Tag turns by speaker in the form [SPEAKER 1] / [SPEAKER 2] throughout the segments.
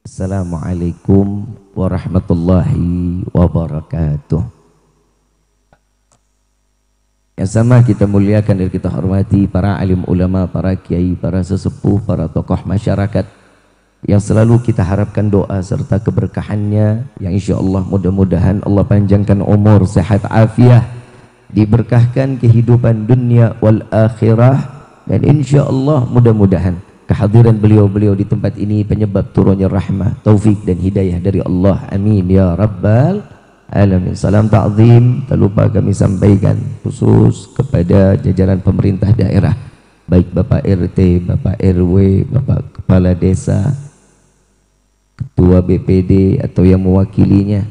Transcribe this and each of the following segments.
[SPEAKER 1] Assalamualaikum warahmatullahi wabarakatuh. Yang sama kita muliakan dan kita hormati para alim ulama, para kiai, para sesepuh, para tokoh masyarakat yang selalu kita harapkan doa serta keberkahannya, yang insya Allah mudah-mudahan Allah panjangkan umur, sehat, afiah, diberkahkan kehidupan dunia wal akhirah, dan insya Allah mudah-mudahan kehadiran beliau-beliau di tempat ini penyebab turunnya rahmah, taufik dan hidayah dari Allah. Amin ya rabbal alamin. Salam ta'zim tak lupa kami sampaikan khusus kepada jajaran pemerintah daerah, baik Bapak RT, Bapak RW, Bapak Kepala Desa, Ketua BPD atau yang mewakilinya.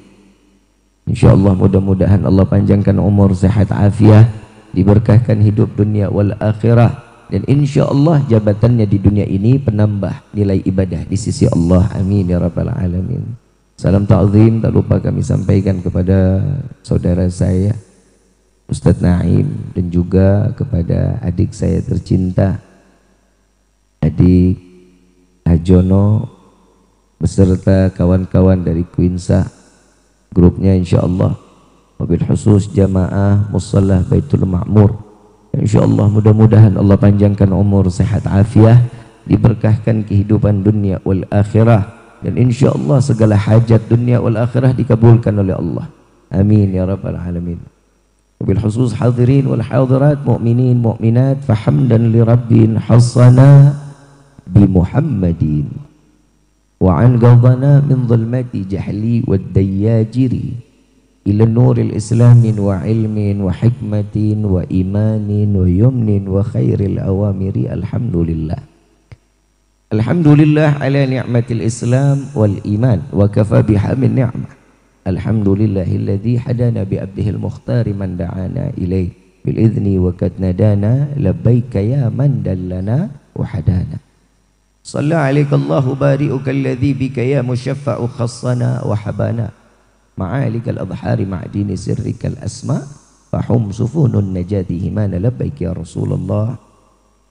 [SPEAKER 1] InsyaAllah mudah-mudahan Allah panjangkan umur, sehat, afiah, diberkahkan hidup dunia wal akhirah, dan insya Allah jabatannya di dunia ini penambah nilai ibadah di sisi Allah. Amin ya rabbal alamin. Salam ta'zim tak lupa kami sampaikan kepada saudara saya Ustadz Naim, dan juga kepada adik saya tercinta adik Hajono beserta kawan-kawan dari Quinsa grupnya, insya Allah mobil khusus jamaah Mushallah Baitul Ma'mur. InsyaAllah mudah-mudahan Allah panjangkan umur, sehat, afiah, diberkahkan kehidupan dunia wal akhirah, dan insyaAllah segala hajat dunia wal akhirah dikabulkan oleh Allah. Amin ya rabbal alamin. Wabil khusus hadirin wal hadirat, mu'minin mu'minat, fahamdan li rabbin hasana bi Muhammadin wa an ghadana min zulmati jahli wad dayyajiri ila nuril islamin wa ilmin wa hikmatin wa imanin wa yumnin wa khairil awamiri. Alhamdulillah, alhamdulillah ala ni'matil islam wal iman wa kafa biha min ni'mah. Alhamdulillahilladzi hadana bi abdihil mukhtari man da'ana ilaih bil idzni wa kad nadana labbaika ya man dallana wa hadana. Shalla alaika Allahu bari'uka alladzi bika ya musyaffa'u khassana wa habana ma'alikal adhari ma'dini sirrikal asma fahum sufunun najati himana. Labbaik ya Rasulullah,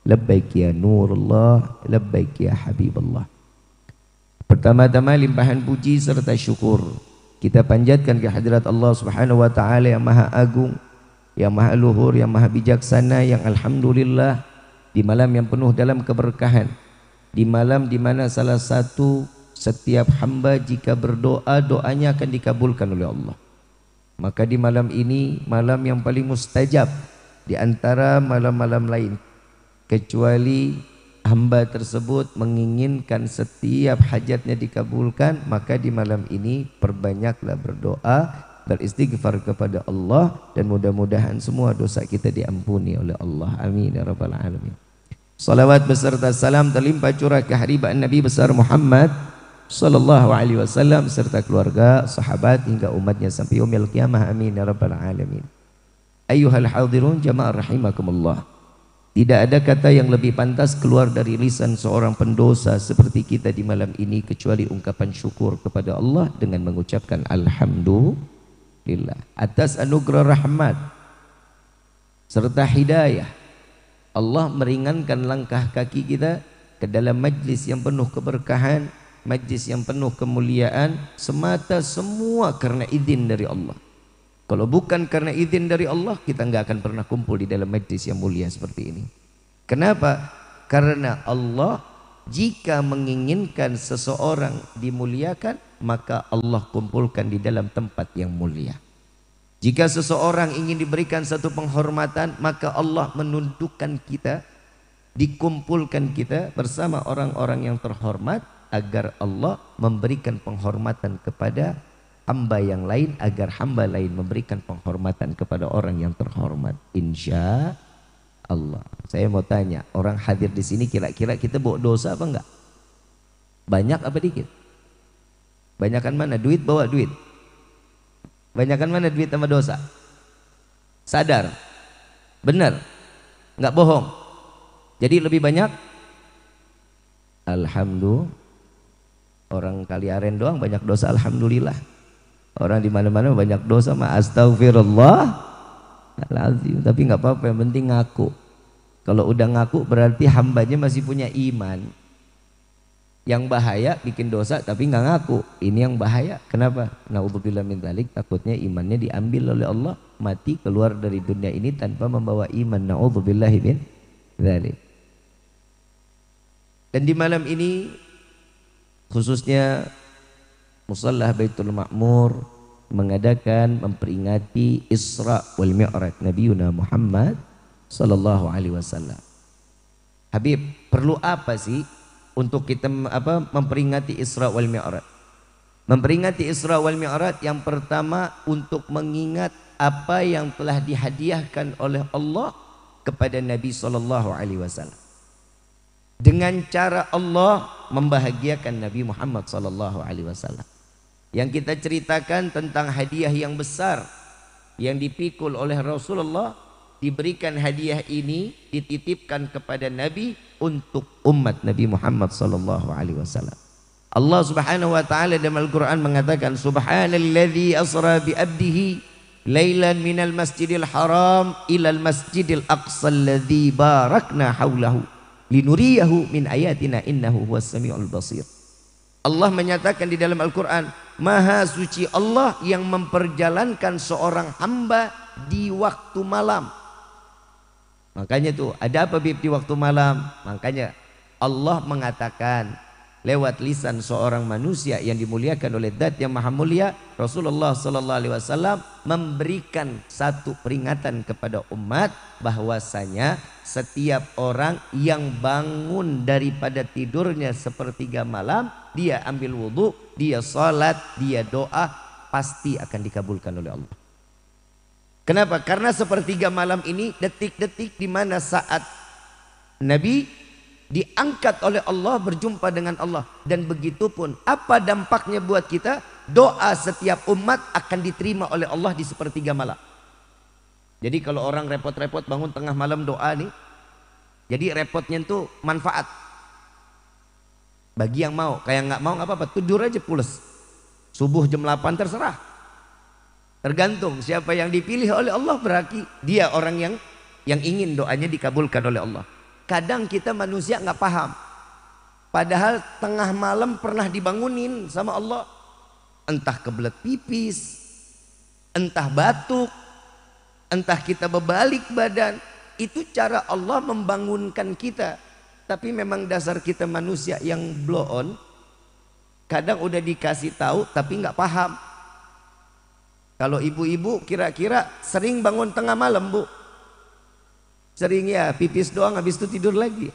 [SPEAKER 1] labbaik ya Nurullah, labbaik ya Habibullah. Pertama-tama limpahan puji serta syukur kita panjatkan ke hadirat Allah Subhanahu wa ta'ala yang maha agung, yang maha luhur, yang maha bijaksana, yang alhamdulillah di malam yang penuh dalam keberkahan, di malam di mana salah satu setiap hamba jika berdoa, doanya akan dikabulkan oleh Allah. Maka di malam ini, malam yang paling mustajab di antara malam-malam lain, kecuali hamba tersebut menginginkan setiap hajatnya dikabulkan, maka di malam ini perbanyaklah berdoa, beristighfar kepada Allah, dan mudah-mudahan semua dosa kita diampuni oleh Allah. Amin ya rabbal alamin. Salawat beserta salam terlimpah curah ke hadirat Nabi besar Muhammad sallallahu alaihi wasallam serta keluarga, sahabat hingga umatnya sampai yaumil qiyamah. Amin ya rabbal alamin. Ayyuhal hadirun jamaah rahimakumullah. Tidak ada kata yang lebih pantas keluar dari lisan seorang pendosa seperti kita di malam ini kecuali ungkapan syukur kepada Allah dengan mengucapkan alhamdulillah atas anugerah rahmat serta hidayah. Allah meringankan langkah kaki kita ke dalam majlis yang penuh keberkahan, majlis yang penuh kemuliaan, semata semua karena izin dari Allah. Kalau bukan karena izin dari Allah, kita nggak akan pernah kumpul di dalam majlis yang mulia seperti ini. Kenapa? Karena Allah jika menginginkan seseorang dimuliakan, maka Allah kumpulkan di dalam tempat yang mulia. Jika seseorang ingin diberikan satu penghormatan, maka Allah menundukkan kita, dikumpulkan kita bersama orang-orang yang terhormat, agar Allah memberikan penghormatan kepada hamba yang lain, agar hamba lain memberikan penghormatan kepada orang yang terhormat. Insya Allah. Saya mau tanya, orang hadir di sini kira-kira kita bawa dosa apa enggak? Banyak apa dikit? Banyakan mana? Duit bawa duit. Banyakan mana duit sama dosa? Sadar? Benar? Enggak bohong? Jadi lebih banyak? Alhamdulillah. Orang Kaliaren doang banyak dosa, alhamdulillah. Orang di mana-mana banyak dosa, astagfirullah. Tapi nggak apa-apa, yang penting ngaku. Kalau udah ngaku berarti hambanya masih punya iman. Yang bahaya bikin dosa tapi nggak ngaku. Ini yang bahaya. Kenapa? Naudzubillah min dzalik, takutnya imannya diambil oleh Allah, mati keluar dari dunia ini tanpa membawa iman. Naudzubillahi min dzalik. Dan di malam ini khususnya Musalla Baitul Ma'mur mengadakan memperingati Isra wal Mi'raj Nabi Muhammad sallallahu alaihi wasallam. Habib, perlu apa sih untuk kita memperingati Isra wal Mi'raj? Memperingati Isra wal Mi'raj yang pertama untuk mengingat apa yang telah dihadiahkan oleh Allah kepada Nabi sallallahu alaihi wasallam. Dengan cara Allah membahagiakan Nabi Muhammad sallallahu alaihi wasallam. Yang kita ceritakan tentang hadiah yang besar yang dipikul oleh Rasulullah, diberikan hadiah ini dititipkan kepada Nabi untuk umat Nabi Muhammad sallallahu alaihi wasallam. Allah Subhanahu wa taala dalam Al-Qur'an mengatakan, subhanalladzi asra bi 'abdihi lailan minal masjidil haram ilal masjidil aqsa alladzi barakna haulahu linuriyahu min ayatina innahu huwas samiul basir. Allah menyatakan di dalam Al-Quran, Maha suci Allah yang memperjalankan seorang hamba di waktu malam. Makanya tuh ada apa Bib di waktu malam? Makanya Allah mengatakan lewat lisan seorang manusia yang dimuliakan oleh Zat yang Maha Mulia, Rasulullah sallallahu alaihi wasallam memberikan satu peringatan kepada umat bahwasanya setiap orang yang bangun daripada tidurnya sepertiga malam, dia ambil wudhu, dia salat, dia doa, pasti akan dikabulkan oleh Allah. Kenapa? Karena sepertiga malam ini detik-detik di mana saat Nabi diangkat oleh Allah, berjumpa dengan Allah. Dan begitu pun apa dampaknya buat kita? Doa setiap umat akan diterima oleh Allah di sepertiga malam. Jadi kalau orang repot-repot bangun tengah malam doa nih, jadi repotnya itu manfaat bagi yang mau. Kayak nggak mau nggak apa-apa, tidur aja pules. Subuh jam 8 terserah. Tergantung siapa yang dipilih oleh Allah, berarti dia orang yang ingin doanya dikabulkan oleh Allah. Kadang kita manusia nggak paham, padahal tengah malam pernah dibangunin sama Allah, entah kebelet pipis, entah batuk, entah kita berbalik badan, itu cara Allah membangunkan kita. Tapi memang dasar kita manusia yang blow on, kadang udah dikasih tahu tapi nggak paham. Kalau ibu-ibu kira-kira sering bangun tengah malam, Bu? Sering ya, pipis doang habis itu tidur lagi.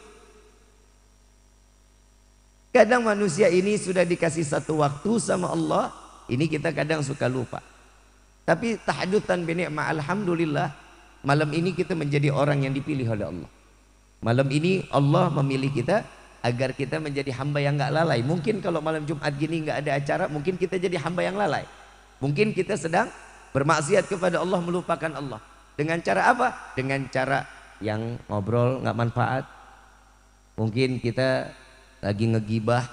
[SPEAKER 1] Kadang manusia ini sudah dikasih satu waktu sama Allah, ini kita kadang suka lupa. Tapi tahadutan bi ni'mah, alhamdulillah, malam ini kita menjadi orang yang dipilih oleh Allah. Malam ini Allah memilih kita agar kita menjadi hamba yang nggak lalai. Mungkin kalau malam Jumat gini nggak ada acara, mungkin kita jadi hamba yang lalai. Mungkin kita sedang bermaksiat kepada Allah, melupakan Allah. Dengan cara apa? Dengan cara yang ngobrol nggak manfaat. Mungkin kita lagi ngegibah.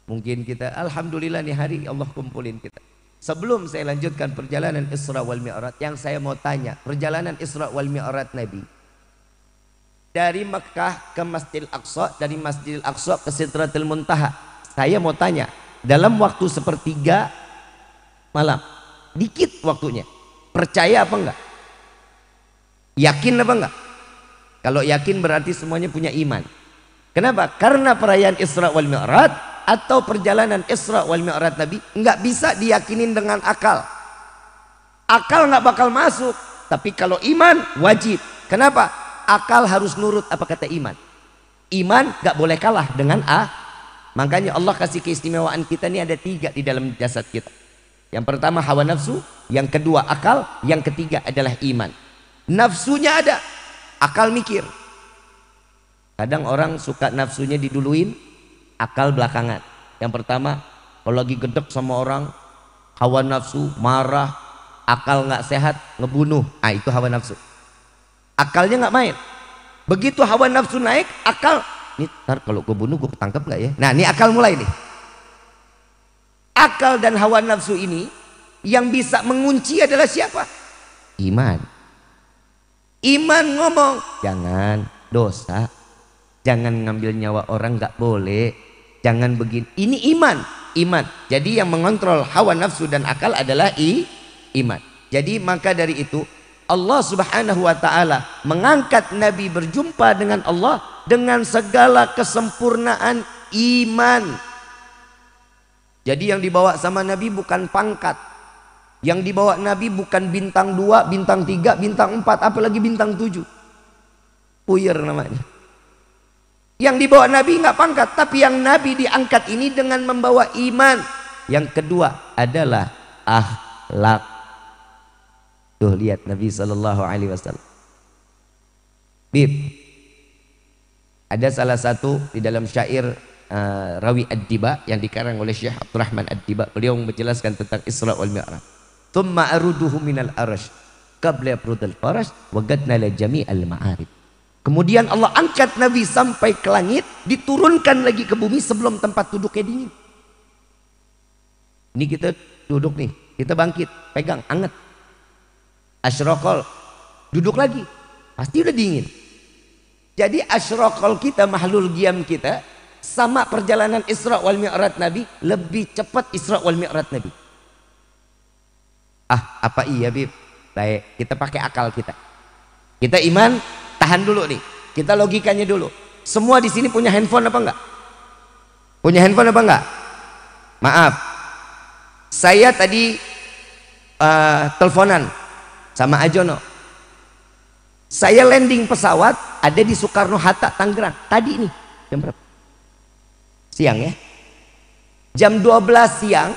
[SPEAKER 1] Mungkin kita, alhamdulillah nih hari Allah kumpulin kita. Sebelum saya lanjutkan perjalanan Isra wal Mi'raj, yang saya mau tanya, perjalanan Isra wal Mi'raj Nabi dari Mekah ke Masjidil Aqsa, dari Masjidil Aqsa ke Sidratul Muntaha. Saya mau tanya, dalam waktu sepertiga malam, dikit waktunya, percaya apa enggak? Yakin apa enggak? Kalau yakin berarti semuanya punya iman. Kenapa? Karena perayaan Isra wal Mi'raj atau perjalanan Isra wal Mi'raj Nabi enggak bisa diyakinin dengan akal. Akal enggak bakal masuk, tapi kalau iman wajib. Kenapa? Akal harus nurut apa kata iman. Iman enggak boleh kalah dengan Makanya Allah kasih keistimewaan kita ini ada 3 di dalam jasad kita. Yang pertama hawa nafsu, yang kedua akal, yang ketiga adalah iman. Nafsunya ada, akal mikir. Kadang orang suka nafsunya diduluin, akal belakangan. Yang pertama kalau lagi gedek sama orang, hawa nafsu, marah, akal nggak sehat, ngebunuh. Itu hawa nafsu. Akalnya nggak main. Begitu hawa nafsu naik, akal, nih ntar kalau gue bunuh gue ketangkep nggak ya? Nah ini akal mulai nih. Akal dan hawa nafsu ini yang bisa mengunci adalah siapa? Iman. Iman ngomong, jangan dosa, jangan ngambil nyawa orang, nggak boleh. Jangan begini. Ini iman. Iman. Jadi yang mengontrol hawa nafsu dan akal adalah iman. Jadi maka dari itu Allah subhanahu wa ta'ala mengangkat Nabi berjumpa dengan Allah dengan segala kesempurnaan iman. Jadi yang dibawa sama Nabi bukan pangkat. Yang dibawa Nabi bukan bintang 2, bintang 3, bintang 4, apalagi bintang 7. Puyer namanya. Yang dibawa Nabi nggak pangkat, tapi yang Nabi diangkat ini dengan membawa iman. Yang kedua adalah akhlak. Tuh lihat Nabi Shallallahu Alaihi Wasallam. Bib, ada salah satu di dalam syair Rawi Ad-Diba yang dikarang oleh Syekh Abdurrahman Ad-Diba. Beliau menjelaskan tentang Isra wal Mi'raj. Thumma aruduhu minal arash qabla prudal farash wa gadna la jami'al ma'arib. Kemudian Allah angkat Nabi sampai ke langit, diturunkan lagi ke bumi sebelum tempat duduknya dingin. Ini kita duduk nih, kita bangkit, pegang, anget. Asyraqal, duduk lagi, pasti udah dingin. Jadi asyraqal kita, mahlul qiyam kita, sama perjalanan Isra wal Mi'raj Nabi, lebih cepat Isra wal Mi'raj Nabi. Ah, apa iya Bib? Baik, kita pakai akal kita. Kita iman, tahan dulu nih. Kita logikanya dulu. Semua di sini punya handphone apa enggak? Punya handphone apa enggak? Maaf. Saya tadi teleponan sama Ajono. Saya landing pesawat ada di Soekarno-Hatta, Tangerang. Tadi nih, jam berapa? Siang ya. Jam 12 siang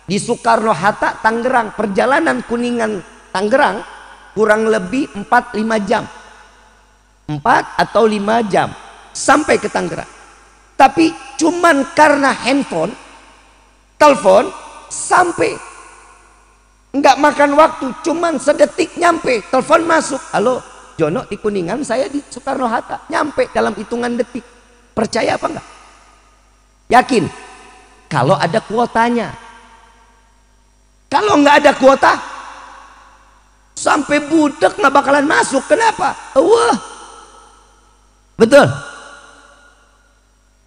[SPEAKER 1] di Soekarno-Hatta, Tangerang. Perjalanan Kuningan Tangerang kurang lebih 4-5 jam. 4 atau 5 jam sampai ke Tangerang. Tapi cuman karena handphone, telepon sampai. Enggak makan waktu, cuman sedetik nyampe, telepon masuk. Halo, Jono di Kuningan, saya di Soekarno-Hatta. Nyampe dalam hitungan detik. Percaya apa enggak? Yakin? Kalau ada kuotanya. Kalau enggak ada kuota, sampai budek nggak bakalan masuk. Kenapa? Wah. Betul.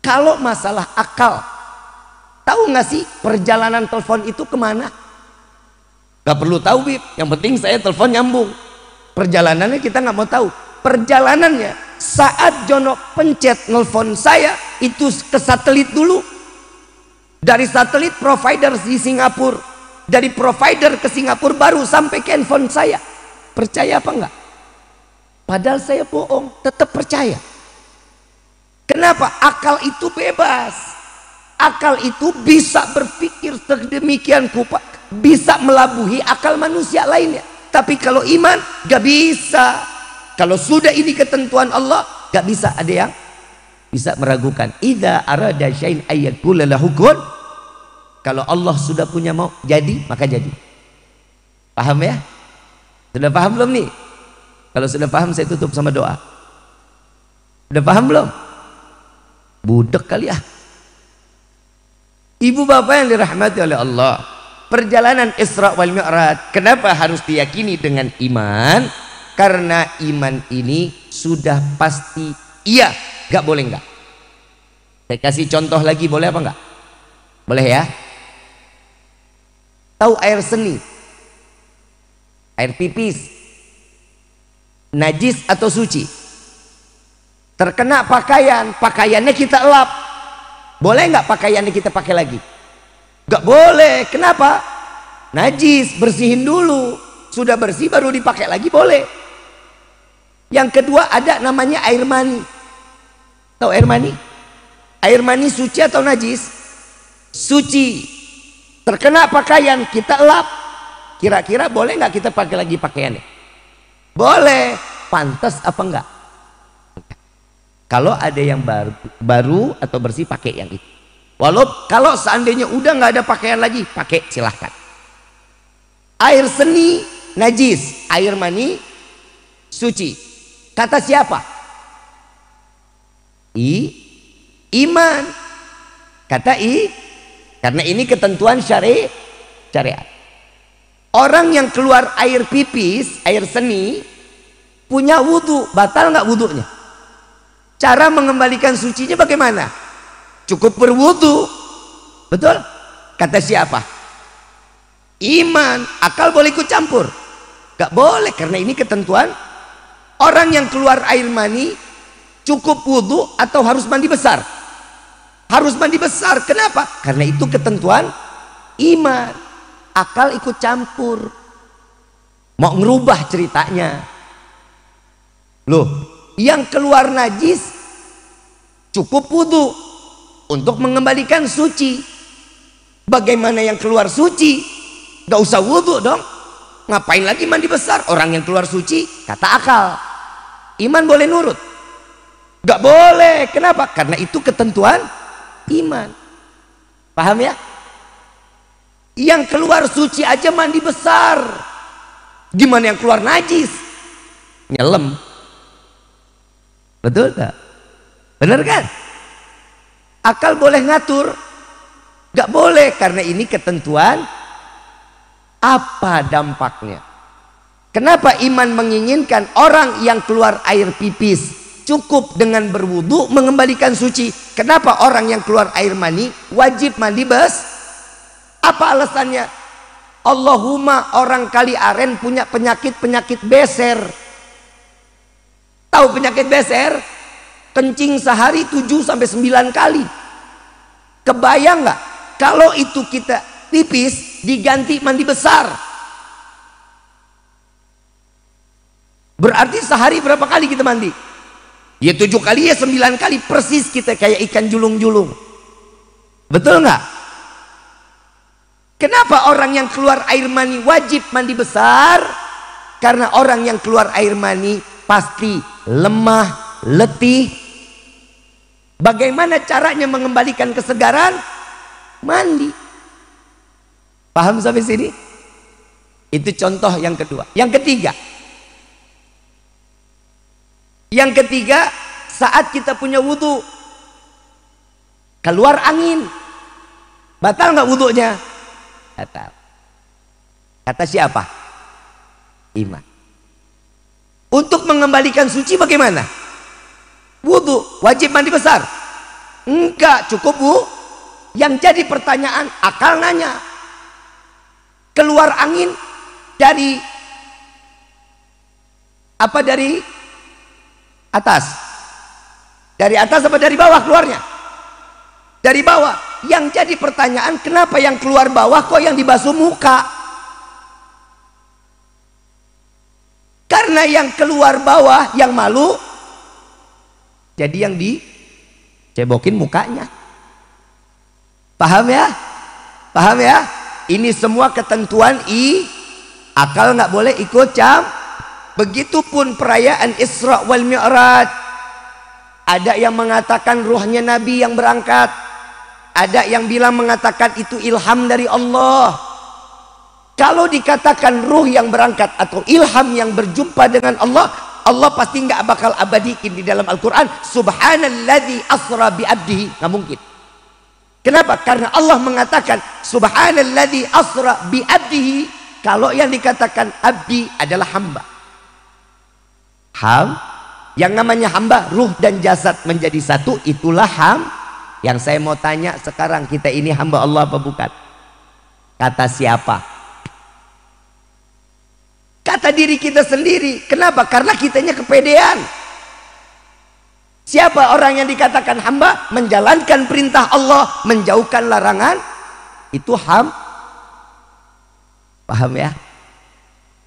[SPEAKER 1] Kalau masalah akal, tahu nggak sih perjalanan telepon itu kemana? Gak perlu tahu Bib, yang penting saya telepon nyambung. Perjalanannya kita nggak mau tahu. Perjalanannya saat Jono pencet nelfon saya itu ke satelit dulu. Dari satelit provider di Singapura, dari provider ke Singapura baru sampai ke handphone saya. Percaya apa enggak? Padahal saya bohong, tetap percaya. Kenapa? Akal itu bebas. Akal itu bisa berpikir sedemikian rupa, bisa melabuhi akal manusia lainnya. Tapi kalau iman gak bisa. Kalau sudah ini ketentuan Allah, gak bisa ada yang bisa meragukan. Idza arada syai'an ayyakula lahu kun. Kalau Allah sudah punya mau jadi, maka jadi. Paham ya? Sudah paham belum nih? Kalau sudah paham saya tutup sama doa. Sudah paham belum? Budek kali ya. Ibu bapak yang dirahmati oleh Allah, perjalanan Isra wal Mi'raj kenapa harus diyakini dengan iman? Karena iman ini sudah pasti iya, gak boleh enggak. Saya kasih contoh lagi, boleh apa enggak? Boleh ya. Tahu air seni, air pipis, najis atau suci? Terkena pakaian, pakaiannya kita elap, boleh nggak pakaiannya kita pakai lagi? Nggak boleh. Kenapa? Najis, bersihin dulu. Sudah bersih baru dipakai lagi, boleh. Yang kedua ada namanya air mani. Tahu air mani? Air mani suci atau najis? Suci. Terkena pakaian kita elap, kira-kira boleh nggak kita pakai lagi pakaiannya? Boleh. Pantas apa enggak? Kalau ada yang baru atau bersih, pakai yang itu. Kalau seandainya udah nggak ada pakaian lagi, pakai, silahkan. Air seni najis, air mani suci. Kata siapa? Iman. Kata karena ini ketentuan syariat. Orang yang keluar air pipis, air seni, punya wudhu, batal nggak wudhunya? Cara mengembalikan sucinya bagaimana?
[SPEAKER 2] cukup berwudu. Betul? Kata siapa? Iman. Akal boleh ikut campur? Gak boleh, karena ini ketentuan. Orang yang keluar air mani cukup wudu atau harus mandi besar? Harus mandi besar. Kenapa? Karena itu ketentuan iman. Akal ikut campur, mau ngerubah ceritanya. Loh, yang keluar najis cukup wudu untuk mengembalikan suci. Bagaimana yang keluar suci? Gak usah wudu dong. Ngapain lagi mandi besar? Orang yang keluar suci, kata akal, iman boleh nurut? Gak boleh. Kenapa? Karena itu ketentuan iman. Paham ya? Yang keluar suci aja mandi besar, gimana yang keluar najis? Nyelam. Betul tak? Bener kan? Akal boleh ngatur? Gak boleh, karena ini ketentuan. Apa dampaknya? Kenapa iman menginginkan orang yang keluar air pipis cukup dengan berwudu mengembalikan suci? Kenapa orang yang keluar air mani wajib mandi Apa alasannya? Allahumma, orang Kali Aren punya penyakit beser. Tahu penyakit beser? Kencing sehari 7-9 kali. Kebayang nggak kalau itu kita pipis diganti mandi besar? Berarti sehari berapa kali kita mandi? Ya 7 kali, ya 9 kali. Persis kita kayak ikan julung-julung. Betul nggak? Kenapa orang yang keluar air mani wajib mandi besar? Karena orang yang keluar air mani pasti lemah, letih. Bagaimana caranya mengembalikan kesegaran? Mandi. Paham sampai sini? Itu contoh yang kedua. Yang ketiga, saat kita punya wudu, keluar angin, batal nggak wudunya? Batal. Kata siapa? Iman. Untuk mengembalikan suci bagaimana? Wudu. Wajib mandi besar? Enggak, cukup Yang jadi pertanyaan, akal nanya, keluar angin dari apa? Dari atas? Dari atas apa dari bawah keluarnya? Dari bawah. Yang jadi pertanyaan, kenapa yang keluar bawah kok yang dibasuh muka? Karena yang keluar bawah yang malu, jadi yang dicebokin mukanya. Paham ya? Paham ya? Ini semua ketentuan akal nggak boleh ikut Begitupun perayaan Isra wal Mi'raj. Ada yang mengatakan ruhnya Nabi yang berangkat. Ada yang bilang mengatakan itu ilham dari Allah. Kalau dikatakan ruh yang berangkat atau ilham yang berjumpa dengan Allah, Allah pasti nggak bakal abadikin di dalam Al-Quran subhanalladzi asra bi abdihi. Nggak mungkin. Kenapa? Karena Allah mengatakan subhanalladzi asra bi abdihi. Kalau yang dikatakan abdi adalah hamba. Yang namanya hamba, ruh dan jasad menjadi satu, itulah Yang saya mau tanya sekarang, kita ini hamba Allah apa bukan? Kata siapa? Kata diri kita sendiri. Kenapa? Karena kitanya kepedean. Siapa orang yang dikatakan hamba? Menjalankan perintah Allah, menjauhkan larangan. Itu paham ya?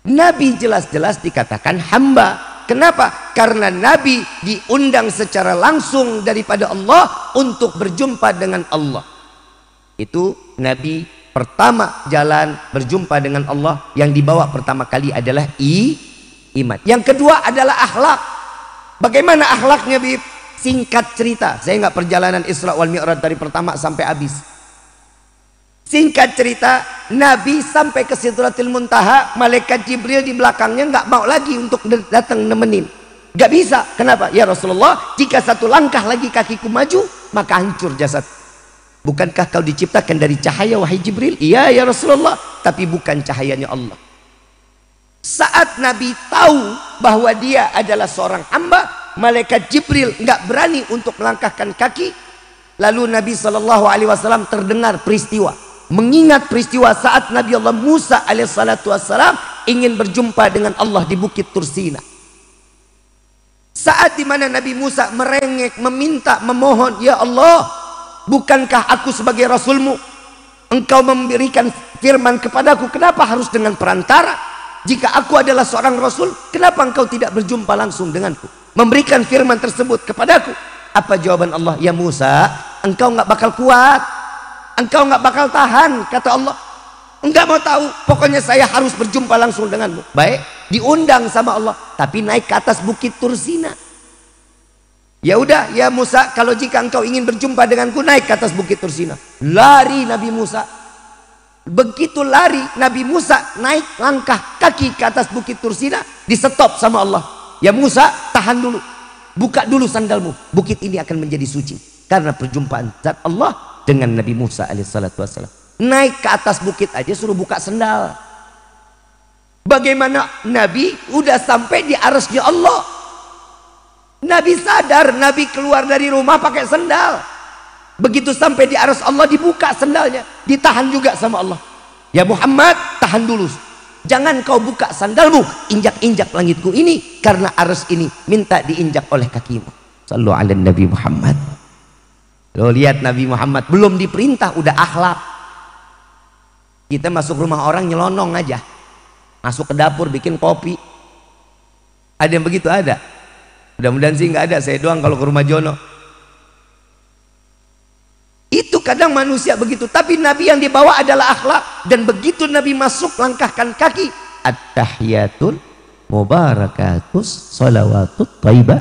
[SPEAKER 2] Nabi jelas-jelas dikatakan hamba. Kenapa? Karena Nabi diundang secara langsung daripada Allah untuk berjumpa dengan Allah. Itu Nabi pertama jalan berjumpa dengan Allah, yang dibawa pertama kali adalah iman. Yang kedua adalah akhlak. Bagaimana akhlaknya, Bib? Singkat cerita, saya nggak perjalanan Isra wal Mi'raj dari pertama sampai habis. Singkat cerita, Nabi sampai ke Sidratil Muntaha, malaikat Jibril di belakangnya nggak mau lagi untuk datang nemenin. Nggak bisa. Kenapa? Ya Rasulullah, jika satu langkah lagi kakiku maju, maka hancur jasad. Bukankah kau diciptakan dari cahaya, wahai Jibril? Iya ya Rasulullah, tapi bukan cahayanya Allah. Saat Nabi tahu bahwa dia adalah seorang hamba, malaikat Jibril nggak berani untuk melangkahkan kaki. Lalu Nabi SAW terdengar peristiwa, mengingat peristiwa saat Nabi Allah Musa alaihissalam ingin berjumpa dengan Allah di Bukit Tursina. Saat dimana Nabi Musa merengek, meminta, memohon, ya Allah, bukankah aku sebagai Rasulmu? Engkau memberikan firman kepadaku, kenapa harus dengan perantara? Jika aku adalah seorang Rasul, kenapa engkau tidak berjumpa langsung denganku? Memberikan firman tersebut kepadaku. Apa jawaban Allah? Ya Musa, engkau nggak bakal kuat, engkau nggak bakal tahan, kata Allah. Enggak mau tahu, pokoknya saya harus berjumpa langsung denganmu. Baik, diundang sama Allah, tapi naik ke atas Bukit Tursina. Ya udah, ya Musa, kalau jika engkau ingin berjumpa denganku, naik ke atas Bukit Tursina. Lari Nabi Musa. Begitu lari Nabi Musa naik langkah kaki ke atas Bukit Tursina, di-stop sama Allah. Ya Musa, tahan dulu. Buka dulu sandalmu. Bukit ini akan menjadi suci karena perjumpaan zat Allah dengan Nabi Musa alaihissalam. Naik ke atas bukit aja suruh buka sandal. Bagaimana Nabi udah sampai di arasnya Allah? Nabi sadar, Nabi keluar dari rumah pakai sandal. Begitu sampai di aras Allah, dibuka sandalnya, ditahan juga sama Allah. Ya Muhammad, tahan dulu. Jangan kau buka sandalmu, injak-injak langitku ini, karena aras ini minta diinjak oleh kakimu. Sallu ala Nabi Muhammad. Lo lihat Nabi Muhammad belum diperintah udah akhlak. Kita masuk rumah orang nyelonong aja, masuk ke dapur bikin kopi. Ada yang begitu? Ada? Mudah-mudahan sih nggak ada, saya doang kalau ke rumah Jono. Itu kadang manusia begitu, tapi Nabi yang dibawa adalah akhlak. Dan begitu Nabi masuk, langkahkan kaki, at-tahiyatul mubarakatus salawatut thayyibah.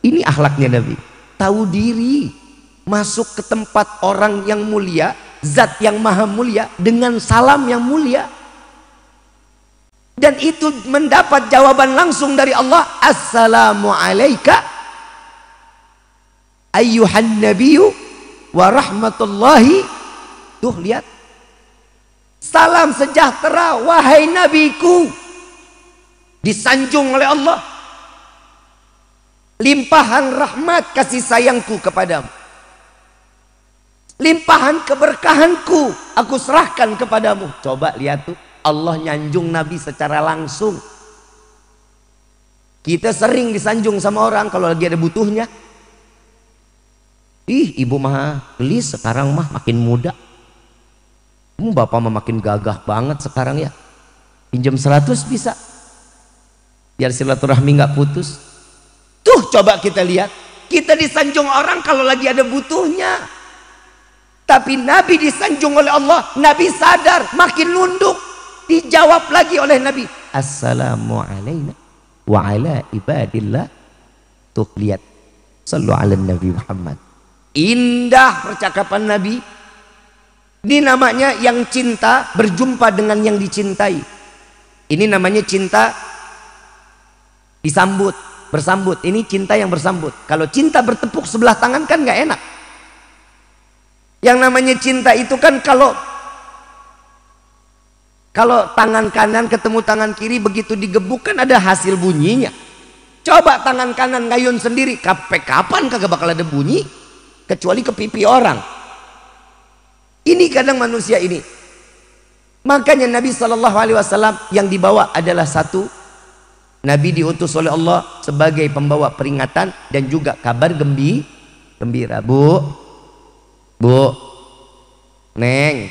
[SPEAKER 2] Ini akhlaknya Nabi. Tahu diri, masuk ke tempat orang yang mulia, zat yang maha mulia, dengan salam yang mulia. Dan itu mendapat jawaban langsung dari Allah. Assalamu alayka ayyuhan nabiyyu wa rahmatullahi. Tuh lihat, salam sejahtera wahai nabiku, disanjung oleh Allah. Limpahan rahmat kasih sayangku kepadamu, limpahan keberkahanku aku serahkan kepadamu. Coba lihat tuh, Allah nyanjung Nabi secara langsung. Kita sering disanjung sama orang kalau lagi ada butuhnya. Ih, ibu mah gelis sekarang mah makin muda. Bapak mah makin gagah banget sekarang ya. Pinjam 100 bisa, biar silaturahmi nggak putus. Tuh coba kita lihat, kita disanjung orang kalau lagi ada butuhnya. Tapi Nabi disanjung oleh Allah, Nabi sadar, makin nunduk. Dijawab lagi oleh Nabi, assalamu alayna wa ala ibadillah. Tuh lihat, sallu ala Nabi Muhammad. Indah percakapan Nabi. Ini namanya yang cinta berjumpa dengan yang dicintai. Ini namanya cinta disambut, bersambut. Ini cinta yang bersambut. Kalau cinta bertepuk sebelah tangan kan nggak enak. Yang namanya cinta itu kan kalau tangan kanan ketemu tangan kiri, begitu digebuk kan ada hasil bunyinya. Coba tangan kanan ngayun sendiri, kapan kagak bakal ada bunyi, kecuali ke pipi orang. Ini kadang manusia ini. Makanya Nabi SAW yang dibawa adalah satu, Nabi diutus oleh Allah sebagai pembawa peringatan dan juga kabar gembira. Bu, Neng,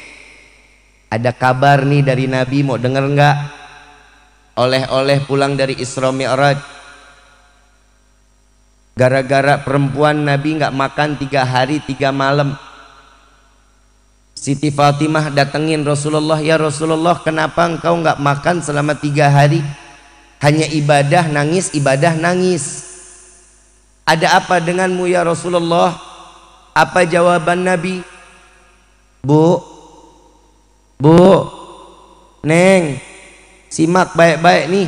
[SPEAKER 2] ada kabar nih dari Nabi, mau denger nggak? Oleh-oleh pulang dari Isra Mi'raj. Gara-gara perempuan Nabi nggak makan 3 hari 3 malam. Siti Fatimah datengin Rasulullah, ya Rasulullah, kenapa engkau nggak makan selama 3 hari? Hanya ibadah nangis, ibadah nangis. Ada apa denganmu ya Rasulullah? Apa jawaban Nabi? Bu, Neng, simak baik-baik nih.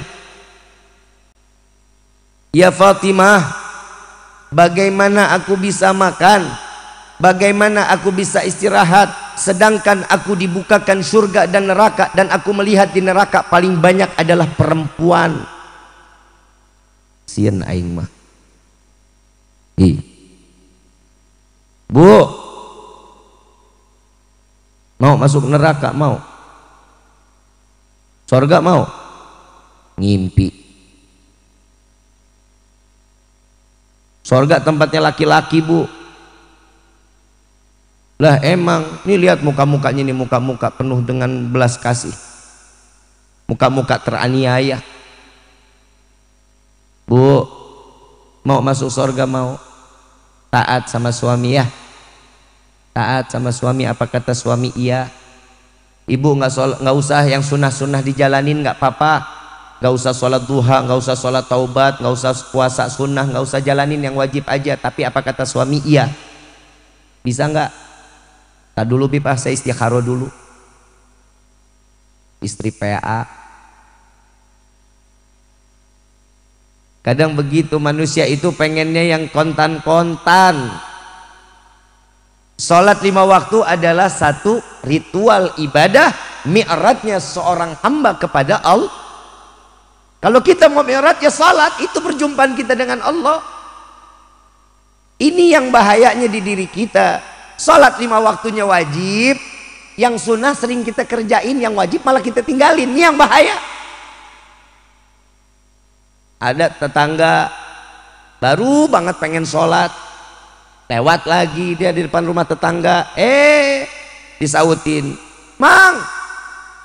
[SPEAKER 2] Ya Fatimah, bagaimana aku bisa makan? Bagaimana aku bisa istirahat? Sedangkan aku dibukakan surga dan neraka, dan aku melihat di neraka paling banyak adalah perempuan. Sieun aing mah. Bu, mau masuk neraka? Mau? Surga mau? Ngimpi. Surga tempatnya laki-laki, Bu. Lah emang, ini lihat muka-mukanya, ini muka-muka penuh dengan belas kasih, muka-muka teraniaya. Bu, mau masuk surga? Mau? Taat sama suami ya, taat sama suami. Apa kata suami? Iya. Ibu nggak usah yang sunnah-sunnah dijalanin, nggak apa-apa. Nggak usah sholat duha, nggak usah sholat taubat, nggak usah puasa sunnah, nggak usah jalanin yang wajib aja. Tapi apa kata suami? Iya. Bisa nggak? Tak dulu bipah, saya istikharah dulu. Istri PA. Kadang begitu manusia itu pengennya yang kontan-kontan. Sholat 5 waktu adalah satu ritual ibadah mi'rajnya seorang hamba kepada Allah. Kalau kita mau mi'raj ya sholat, itu perjumpaan kita dengan Allah. Ini yang bahayanya di diri kita. Sholat 5 waktunya wajib, yang sunnah sering kita kerjain, yang wajib malah kita tinggalin. Ini yang bahaya. Ada tetangga baru banget pengen sholat, lewat lagi dia di depan rumah tetangga, disautin, Mang,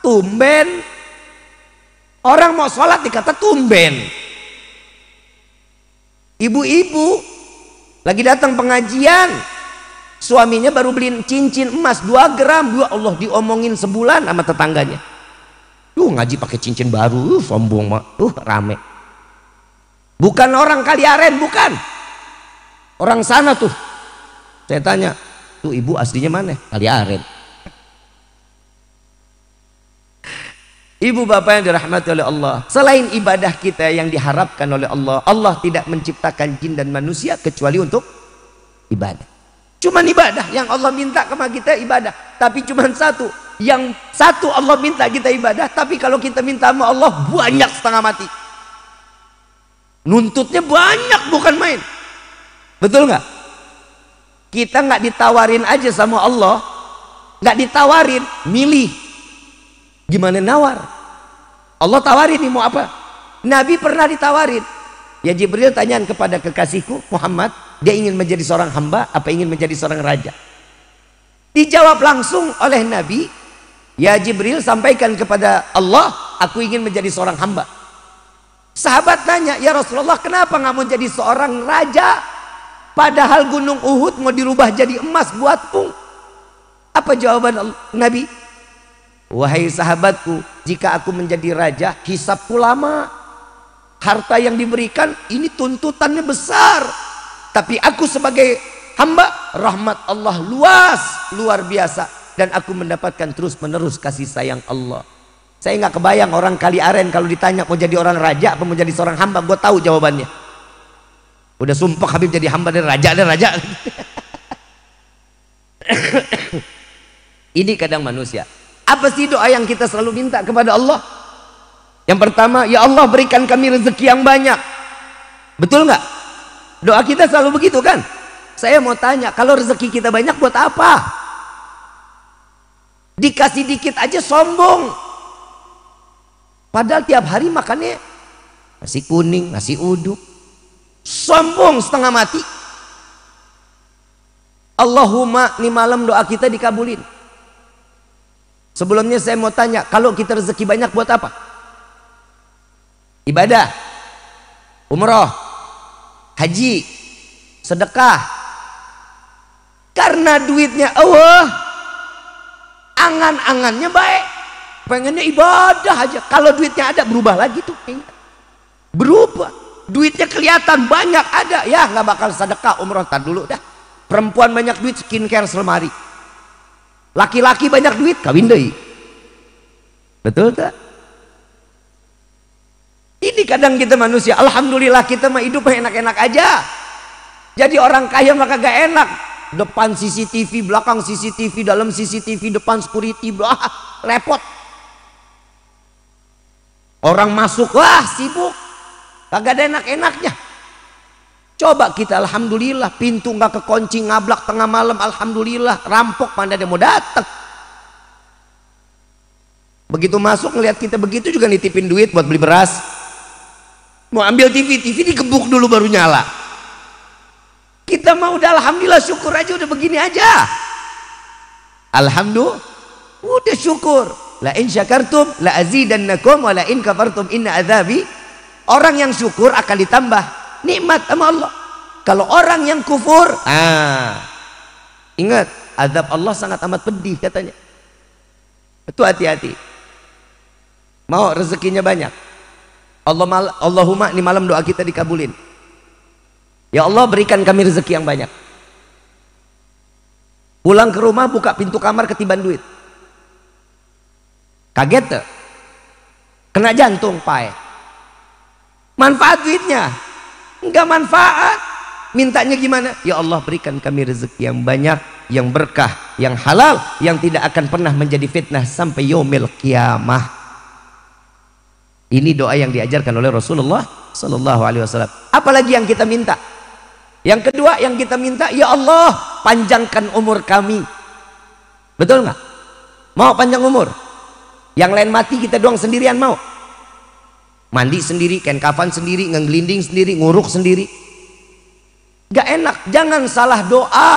[SPEAKER 2] tumben. Orang mau sholat dikata tumben. Ibu-ibu lagi datang pengajian, suaminya baru beliin cincin emas 2 gram. Ya Allah, diomongin sebulan sama tetangganya. Ngaji pakai cincin baru, sombong mah. Rame. Bukan orang Kaliaren, bukan. Orang sana tuh. Saya tanya, tuh ibu aslinya mana? Kaliaren. Ibu bapak yang dirahmati oleh Allah, selain ibadah kita yang diharapkan oleh Allah, Allah tidak menciptakan jin dan manusia kecuali untuk ibadah. Cuman ibadah yang Allah minta kepada kita, ibadah. Tapi cuman satu, yang satu Allah minta kita ibadah, tapi kalau kita minta sama Allah banyak setengah mati. Nuntutnya banyak, bukan main. Betul nggak? Kita nggak ditawarin aja sama Allah, nggak ditawarin, milih. Gimana nawar? Allah tawarin nih mau apa? Nabi pernah ditawarin. Ya Jibril tanyaan kepada kekasihku Muhammad, dia ingin menjadi seorang hamba apa ingin menjadi seorang raja? Dijawab langsung oleh Nabi, ya Jibril sampaikan kepada Allah, aku ingin menjadi seorang hamba. Sahabat tanya, ya Rasulullah kenapa nggak mau jadi seorang raja? Padahal gunung Uhud mau dirubah jadi emas buatmu. Apa jawaban Nabi? Wahai sahabatku, jika aku menjadi raja, hisabku lama. Harta yang diberikan ini tuntutannya besar. Tapi aku sebagai hamba, rahmat Allah luas, luar biasa. Dan aku mendapatkan terus menerus kasih sayang Allah. Saya nggak kebayang orang Kaliaren kalau ditanya mau jadi orang raja apa mau jadi seorang hamba, gue tahu jawabannya. Udah sumpah Habib jadi hamba dan raja. Ini kadang manusia. Apa sih doa yang kita selalu minta kepada Allah? Yang pertama, ya Allah berikan kami rezeki yang banyak. Betul nggak? Doa kita selalu begitu kan? Saya mau tanya, kalau rezeki kita banyak buat apa? Dikasih dikit aja sombong. Padahal tiap hari makannya nasi kuning, nasi uduk. Sombong setengah mati. Allahumma, nih malam doa kita dikabulin. Sebelumnya saya mau tanya, kalau kita rezeki banyak buat apa? Ibadah, umroh, haji, sedekah. Karena duitnya Allah, angan-angannya baik. Pengennya ibadah aja. Kalau duitnya ada berubah lagi tuh. Berubah. Duitnya kelihatan banyak ada. Ya nggak bakal sedekah umroh. Tar dulu dah. Perempuan banyak duit skincare selemari. Laki-laki banyak duit kawin deui. Betul tak? Ini kadang kita manusia. Alhamdulillah kita mah hidup enak-enak aja. Jadi orang kaya maka gak enak. Depan CCTV, belakang CCTV, dalam CCTV, depan security, repot. Orang masuk, wah sibuk, kagak ada enak-enaknya. Coba kita alhamdulillah, pintu nggak kekunci, ngablak tengah malam, alhamdulillah, rampok mana dia mau datang. Begitu masuk ngelihat kita begitu juga nitipin duit buat beli beras. Mau ambil TV digebuk dulu baru nyala. Kita mau udah alhamdulillah, syukur aja udah begini aja. Alhamdulillah, udah syukur. La in syakartum la azidannakum wa la in kafartum inna adzabi. Orang yang syukur akan ditambah nikmat sama Allah. Kalau orang yang kufur, ingat azab Allah sangat amat pedih katanya. Itu hati-hati. Mau rezekinya banyak, Allahumma, ini malam doa kita dikabulin. Ya Allah, berikan kami rezeki yang banyak. Pulang ke rumah, buka pintu kamar ketiban duit. Kaget tuh, kena jantung pae. Manfaat duitnya enggak manfaat. Mintanya gimana? Ya Allah, berikan kami rezeki yang banyak, yang berkah, yang halal, yang tidak akan pernah menjadi fitnah sampai yaumil qiyamah. Ini doa yang diajarkan oleh Rasulullah sallallahu alaihi wasallam. Apalagi yang kita minta? Yang kedua yang kita minta, ya Allah, panjangkan umur kami. Betul nggak? Mau panjang umur? Yang lain mati, kita doang sendirian mau? Mandi sendiri, kain kafan sendiri, ngegelinding sendiri, nguruk sendiri. Gak enak. Jangan salah doa,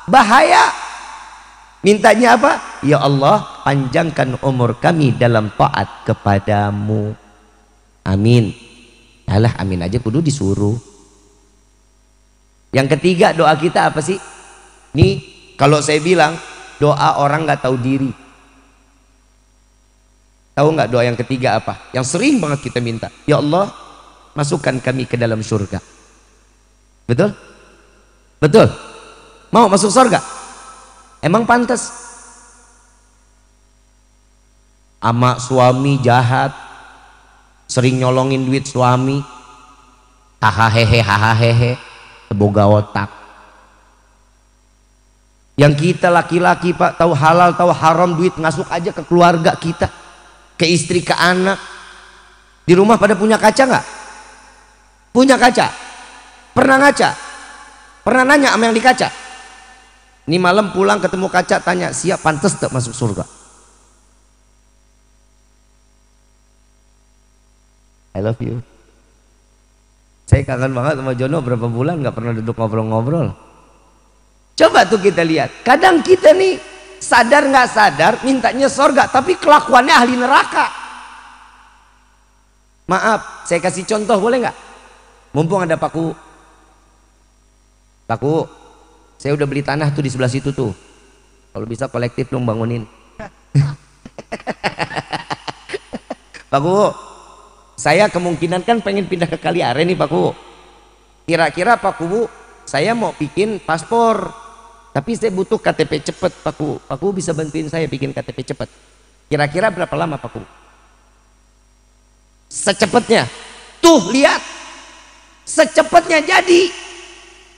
[SPEAKER 2] bahaya. Mintanya apa? Ya Allah, panjangkan umur kami dalam taat kepadamu. Amin. Alah, amin aja kudu disuruh. Yang ketiga doa kita apa sih? Nih, kalau saya bilang doa orang nggak tahu diri. Tahu nggak doa yang ketiga apa? Yang sering banget kita minta. Ya Allah, masukkan kami ke dalam surga. Betul? Betul? Mau masuk surga? Emang pantas? Ama suami jahat, sering nyolongin duit suami, hahaha, boga otak. Yang kita laki-laki Pak, tahu halal tahu haram, duit ngasuk aja ke keluarga kita, ke istri, ke anak. Di rumah pada punya kaca nggak? Punya kaca? Pernah ngaca? Pernah nanya sama yang di kaca? Ini malam pulang ketemu kaca, tanya, siap pantas tak masuk surga? I love you. Saya kangen banget sama Jono, berapa bulan nggak pernah duduk ngobrol-ngobrol. Coba tuh kita lihat, kadang kita nih sadar nggak sadar mintanya surga, tapi kelakuannya ahli neraka. Maaf, saya kasih contoh boleh nggak? Mumpung ada Pak Ku. Pak Ku, saya udah beli tanah tuh di sebelah situ tuh. Kalau bisa kolektif dong bangunin. Pak Ku, saya kemungkinan kan pengen pindah ke Kaliaren nih Pak Ku. Kira-kira Pak Ku, saya mau bikin paspor, tapi saya butuh KTP cepet Pak Ku. Pak Ku bisa bantuin saya bikin KTP cepet. Kira-kira berapa lama Pak Ku? Secepatnya. Tuh lihat, secepatnya jadi.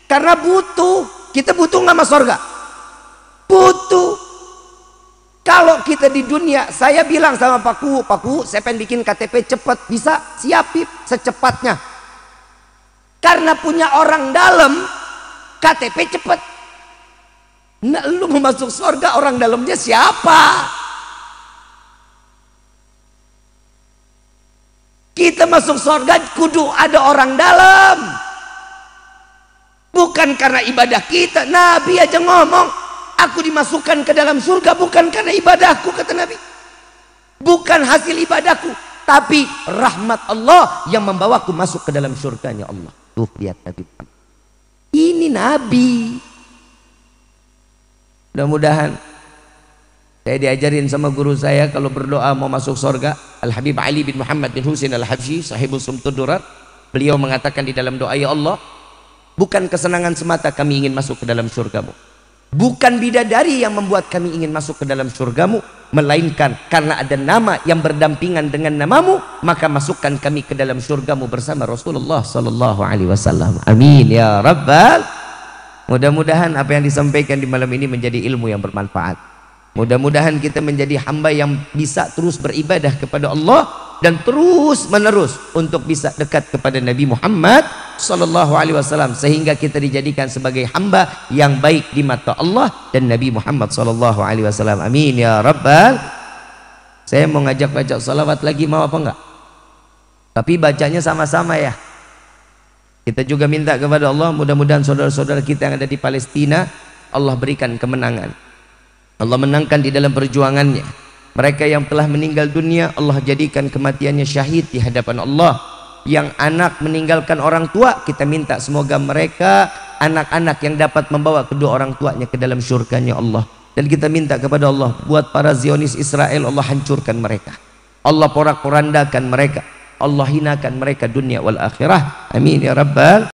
[SPEAKER 2] Karena butuh. Kita butuh nggak mas surga? Butuh. Kalau kita di dunia, saya bilang sama Pak Ku, saya pengen bikin KTP cepat, bisa? Siapin secepatnya. Karena punya orang dalam, KTP cepat. Nah, lu mau masuk surga, orang dalamnya siapa? Kita masuk surga kudu ada orang dalam. Bukan karena ibadah kita. Nabi aja ngomong, aku dimasukkan ke dalam surga bukan karena ibadahku, kata Nabi. Bukan hasil ibadahku, tapi rahmat Allah yang membawaku masuk ke dalam surganya Allah. Tuh lihat Nabi. Ini Nabi. Mudah-mudahan saya diajarin sama guru saya kalau berdoa mau masuk surga, Al-Habib Ali bin Muhammad bin Husain Al-Habsyi, sahibul Sumtud Durar. Beliau mengatakan di dalam doa, ya Allah, bukan kesenangan semata kami ingin masuk ke dalam surgamu. Bukan bidadari yang membuat kami ingin masuk ke dalam surgamu, melainkan karena ada nama yang berdampingan dengan namamu, maka masukkan kami ke dalam surgamu bersama Rasulullah sallallahu alaihi wasallam. Amin ya rabbal. Mudah-mudahan apa yang disampaikan di malam ini menjadi ilmu yang bermanfaat. Mudah-mudahan kita menjadi hamba yang bisa terus beribadah kepada Allah dan terus menerus untuk bisa dekat kepada Nabi Muhammad sallallahu alaihi wasallam, sehingga kita dijadikan sebagai hamba yang baik di mata Allah dan Nabi Muhammad sallallahu alaihi wasallam. Amin ya rabbal. Saya mau ngajak baca salawat lagi, mau apa enggak? Tapi bacanya sama-sama ya. Kita juga minta kepada Allah, mudah-mudahan saudara-saudara kita yang ada di Palestina Allah berikan kemenangan, Allah menangkan di dalam perjuangannya. Mereka yang telah meninggal dunia Allah jadikan kematiannya syahid di hadapan Allah. Yang anak meninggalkan orang tua, kita minta semoga mereka anak-anak yang dapat membawa kedua orang tuanya ke dalam syurganya Allah. Dan kita minta kepada Allah, buat para Zionis Israel, Allah hancurkan mereka, Allah porak-porandakan mereka, Allah hinakan mereka dunia wal akhirah. Amin ya rabbal